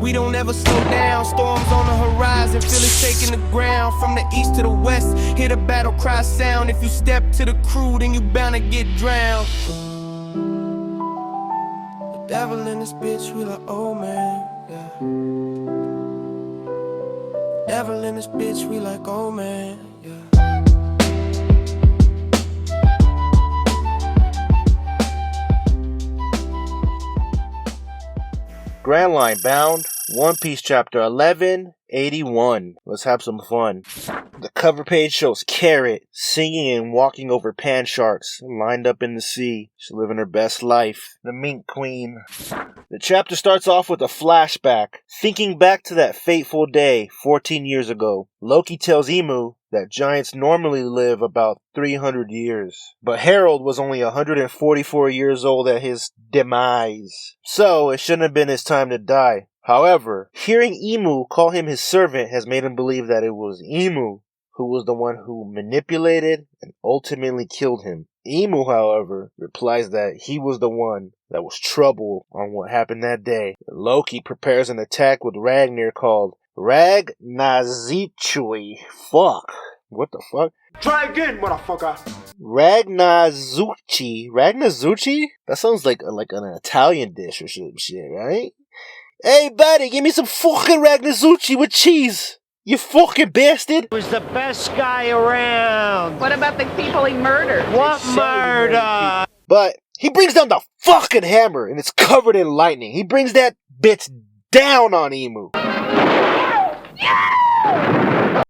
We don't ever slow down, storms on the horizon, feel it shaking the ground. From the east to the west, hear the battle cry sound. If you step to the crew, then you bound to get drowned. The devil in this bitch, we like, oh man, yeah. Devil in this bitch, we like, oh man, yeah. Grand Line Bound, One Piece Chapter 1181. Let's have some fun. The cover page shows Carrot singing and walking over pan sharks lined up in the sea. She's living her best life. The Mink Queen. The chapter starts off with a flashback, thinking back to that fateful day 14 years ago. Loki tells Imu that giants normally live about 300 years, but Harold was only 144 years old at his demise, so it shouldn't have been his time to die. However, hearing Imu call him his servant has made him believe that it was Imu who was the one who manipulated and ultimately killed him. Imu, however, replies that he was the one that was trouble on what happened that day. Loki prepares an attack with Ragnar called Ragnazichui. Fuck. What the fuck? Try again, motherfucker. Ragnazuchi? Ragnazuchi? That sounds like an Italian dish or some shit, right? Hey, buddy, give me some fucking Ragnazuchi with cheese. You fucking bastard. He was the best guy around. What about the people he murdered? What murder? But he brings down the fucking hammer and it's covered in lightning. He brings that bitch down on Imu.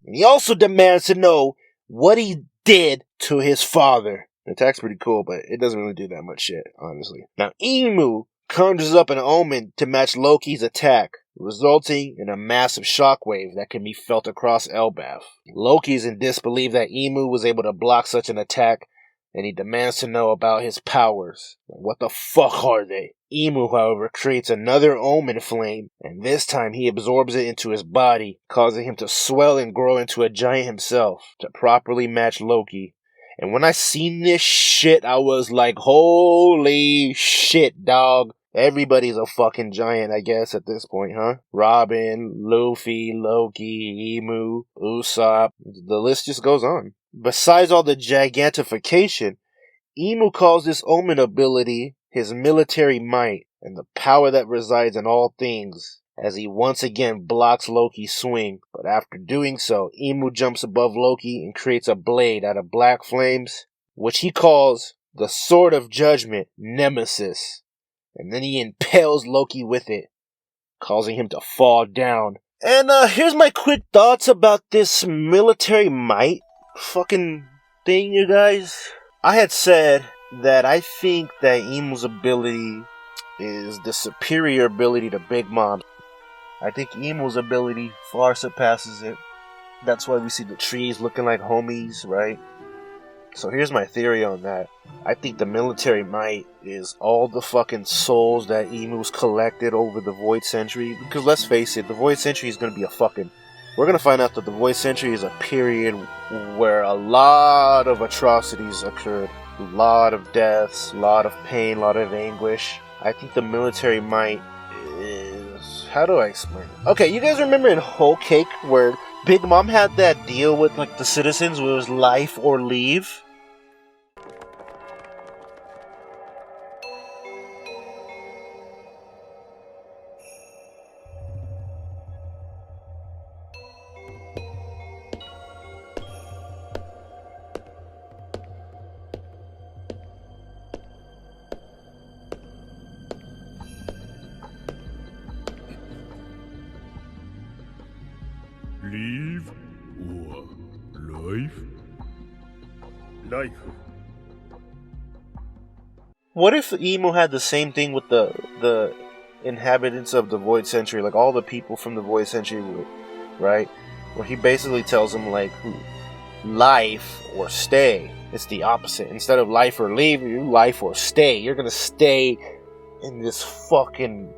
And he also demands to know what he did to his father. The attack's pretty cool, but it doesn't really do that much shit, honestly. Now, Imu conjures up an omen to match Loki's attack, resulting in a massive shockwave that can be felt across Elbaf. Loki's in disbelief that Imu was able to block such an attack, and he demands to know about his powers. What the fuck are they? Imu, however, creates another omen flame, and this time he absorbs it into his body, causing him to swell and grow into a giant himself to properly match Loki. And when I seen this shit, I was like, holy shit, dog. Everybody's a fucking giant, I guess, at this point, huh? Robin, Luffy, Loki, Imu, Usopp. The list just goes on. Besides all the gigantification, Imu calls this omen ability his military might and the power that resides in all things, as he once again blocks Loki's swing. But after doing so, Imu jumps above Loki and creates a blade out of black flames, which he calls the Sword of Judgment, Nemesis. And then he impales Loki with it, causing him to fall down. And here's my quick thoughts about this military might fucking thing, you guys. I had said that I think that Imu's ability is the superior ability to Big Mom. I think Imu's ability far surpasses it. That's why we see the trees looking like homies, right? So here's my theory on that. I think the military might is all the fucking souls that Imu's collected over the Void Century. Because let's face it, the Void Century is going to be a fucking... We're going to find out that the Void Century is a period where a lot of atrocities occurred. A lot of deaths, a lot of pain, a lot of anguish. I think the military might is... How do I explain it? Okay, you guys remember in Whole Cake where Big Mom had that deal with like the citizens where it was life or leave? Leave or life? Life. What if Imu had the same thing with the inhabitants of the Void Century, like all the people from the Void Century, right? Where he basically tells them like, life or stay. It's the opposite. Instead of life or leave, you life or stay. You're gonna stay in this fucking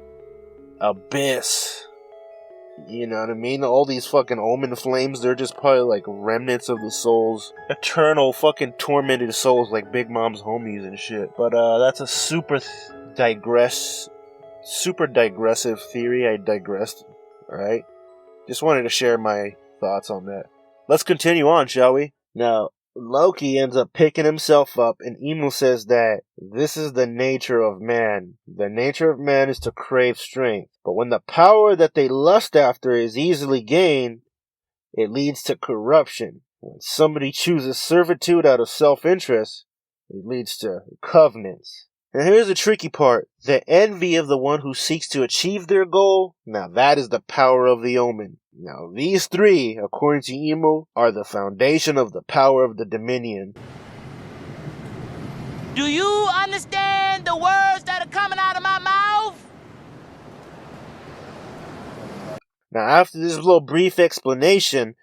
abyss. You know what I mean? All these fucking omen flames, they're just probably like remnants of the souls. Eternal fucking tormented souls like Big Mom's homies and shit. But that's a super digress super digressive theory. I digressed. Alright? Just wanted to share my thoughts on that. Let's continue on, shall we? Now, Loki ends up picking himself up, and Imu says that this is the nature of man. The nature of man is to crave strength. But when the power that they lust after is easily gained, it leads to corruption. When somebody chooses servitude out of self-interest, it leads to covenants. And here's the tricky part. The envy of the one who seeks to achieve their goal, now that is the power of the omen. Now these three, according to Imu, are the foundation of the power of the Dominion. Do you understand the words that are coming out of my mouth? Now after this little brief explanation,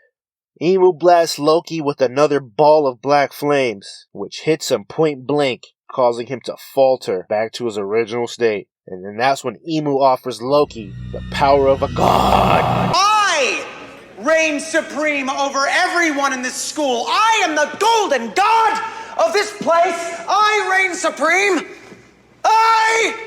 Imu blasts Loki with another ball of black flames, which hits him point blank, causing him to falter back to his original state. And then that's when Imu offers Loki the power of a god. I reign supreme over everyone in this school. I am the golden god of this place. I reign supreme. I.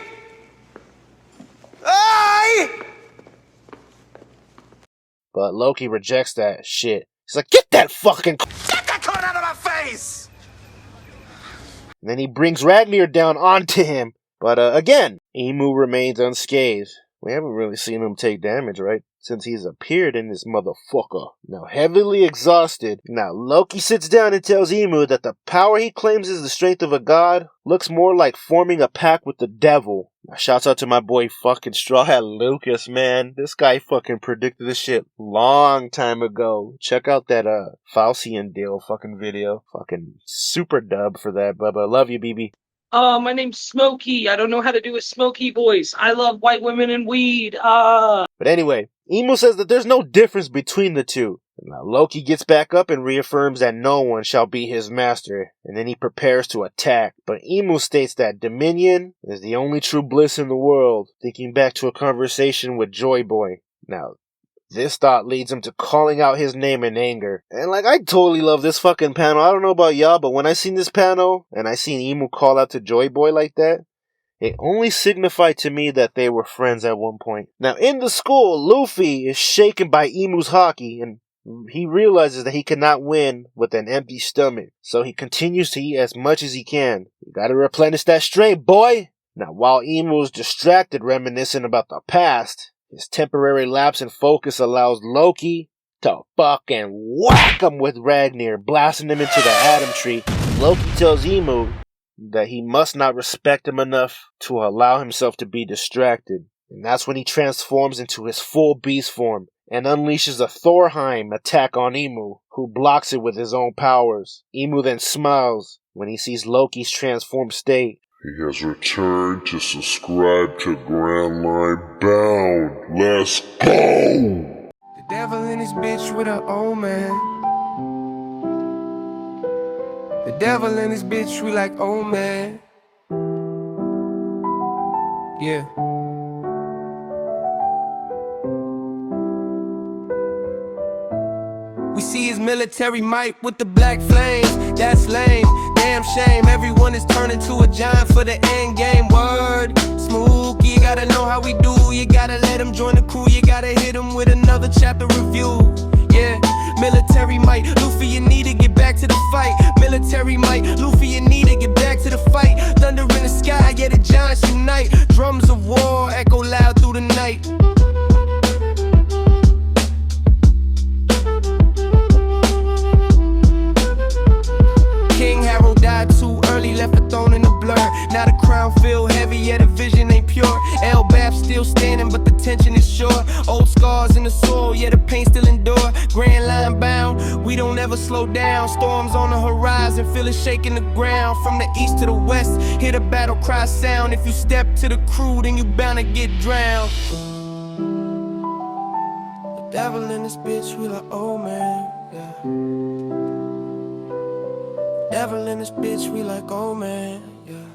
But Loki rejects that shit. He's like, get that fucking Get that card out of my face! And then he brings Ragnar down onto him. But again, Imu remains unscathed. We haven't really seen him take damage, right? Since he's appeared in this motherfucker. Now heavily exhausted, now Loki sits down and tells Imu that the power he claims is the strength of a god looks more like forming a pact with the devil. Now shouts out to my boy fucking Straw Hat Lucas, man. This guy fucking predicted this shit long time ago. Check out that Faucian deal fucking video. Fucking super dub for that, Bubba. Love you, BB. My name's Smokey. I don't know how to do a Smokey voice. I love white women and weed. But anyway, Imu says that there's no difference between the two. Now Loki gets back up and reaffirms that no one shall be his master, and then he prepares to attack. But Imu states that Dominion is the only true bliss in the world, thinking back to a conversation with Joy Boy. Now, this thought leads him to calling out his name in anger. And like, I totally love this fucking panel. I don't know about y'all, but when I seen this panel, and I seen Imu call out to Joy Boy like that, it only signified to me that they were friends at one point. Now, in the school, Luffy is shaken by Imu's haki, and he realizes that he cannot win with an empty stomach. So he continues to eat as much as he can. You gotta replenish that strength, boy! Now, while Imu is distracted reminiscing about the past, his temporary lapse in focus allows Loki to fucking whack him with Ragnar, blasting him into the Atom Tree. Loki tells Imu that he must not respect him enough to allow himself to be distracted. And that's when he transforms into his full beast form and unleashes a Thorheim attack on Imu, who blocks it with his own powers. Imu then smiles when he sees Loki's transformed state. He has returned to subscribe to Grand Line Bound. Let's go! The devil in this bitch with an old man. The devil in this bitch, we like old man. Yeah. We see his military might with the black flames. That's lame, damn shame. Everyone is turning to a giant for the end game. Word, Smokey, you gotta know how we do. You gotta let him join the crew. You gotta hit him with another chapter review. Yeah, military might. Luffy, you need to get back to the fight. Military might. Luffy, you need to get back to the fight. Thunder in the sky, yeah, the giants unite. Drums of war echo loud through the night. King Harold died too early, left the throne in a blur. Now the crown feel heavy, yeah, the vision ain't pure. Elbaf still standing, but the tension is short. Old scars in the soil, yeah, the pain still endure. Grand Line bound, we don't ever slow down. Storms on the horizon, feel it shaking the ground. From the east to the west, hear the battle cry sound. If you step to the crew, then you bound to get drowned. The devil in this bitch, we like, oh man, yeah. Devil in this bitch, we like, oh man, yeah.